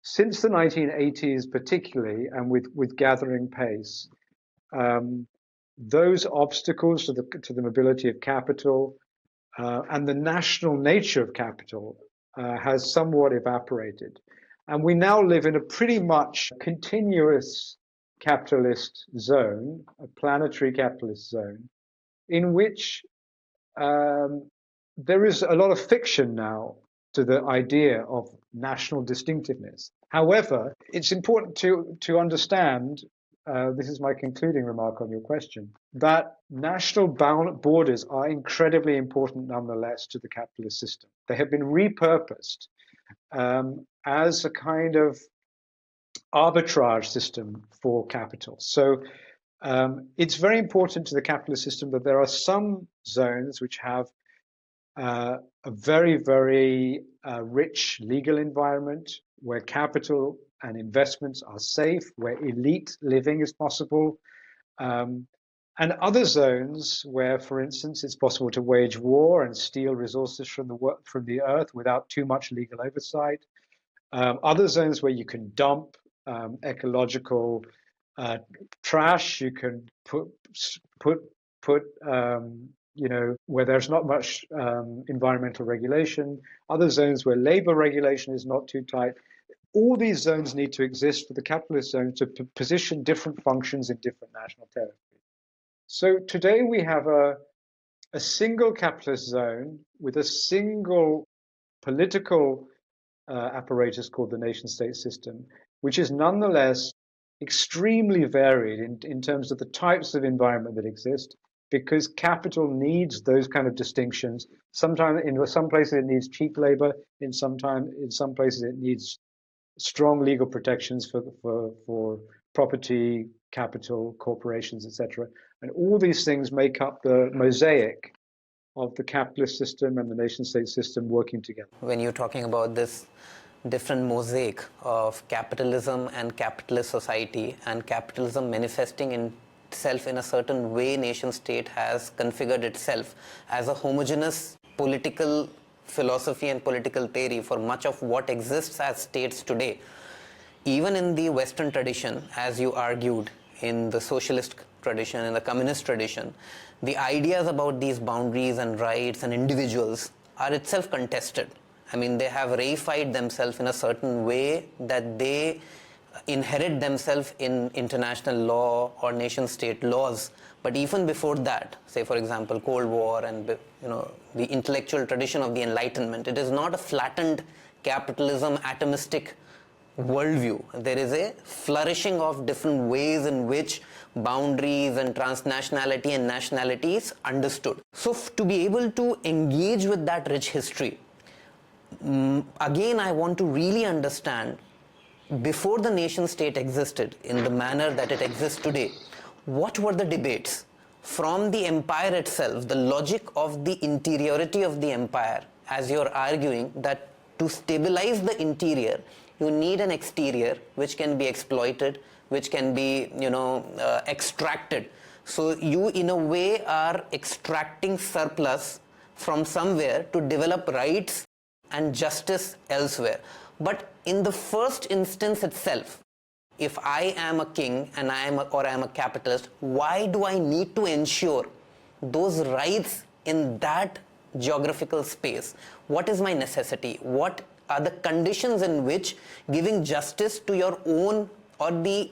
since the 1980s particularly, and with gathering pace, um, those obstacles to the mobility of capital and the national nature of capital has somewhat evaporated. And we now live in a pretty much continuous capitalist zone, a planetary capitalist zone, in which there is a lot of fiction now to the idea of national distinctiveness. However, it's important to understand, this is my concluding remark on your question, that national borders are incredibly important nonetheless to the capitalist system. They have been repurposed as a kind of arbitrage system for capital. So it's very important to the capitalist system that there are some zones which have a very, very rich legal environment where capital and investments are safe, where elite living is possible, and other zones where, for instance, it's possible to wage war and steal resources from the earth without too much legal oversight. Other zones where you can dump ecological trash, you can put where there's not much environmental regulation, other zones where labor regulation is not too tight. All these zones need to exist for the capitalist zone to position different functions in different national territories. So today we have a single capitalist zone with a single political apparatus called the nation-state system, which is nonetheless extremely varied in terms of the types of environment that exist, because capital needs those kind of distinctions. Sometimes, in some places, it needs cheap labor. In some places, it needs strong legal protections for property, capital, corporations, etc. And all these things make up the mosaic of the capitalist system and the nation-state system working together. When you're talking about this different mosaic of capitalism and capitalist society, and capitalism manifesting in itself in a certain way, nation state has configured itself as a homogeneous political philosophy and political theory for much of what exists as states today. Even in the Western tradition, as you argued, in the socialist tradition, in the communist tradition, the ideas about these boundaries and rights and individuals are itself contested. I mean, they have reified themselves in a certain way that they inherit themselves in international law or nation-state laws. But even before that, say for example, Cold War and the intellectual tradition of the Enlightenment, it is not a flattened capitalism atomistic worldview. There is a flourishing of different ways in which boundaries and transnationality and nationality is understood. So to be able to engage with that rich history, again I want to really understand, before the nation state existed in the manner that it exists today, what were the debates? From the empire itself, the logic of the interiority of the empire, as you're arguing that to stabilize the interior, you need an exterior which can be exploited, which can be, extracted. So you, in a way, are extracting surplus from somewhere to develop rights and justice elsewhere. But in the first instance itself, if I am a king and I am a capitalist, why do I need to ensure those rights in that geographical space? What is my necessity? What are the conditions in which giving justice to your own, or the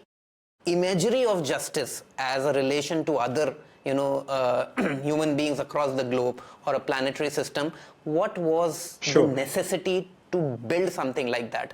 imagery of justice as a relation to other human beings across the globe or a planetary system, what was the necessity to build something like that?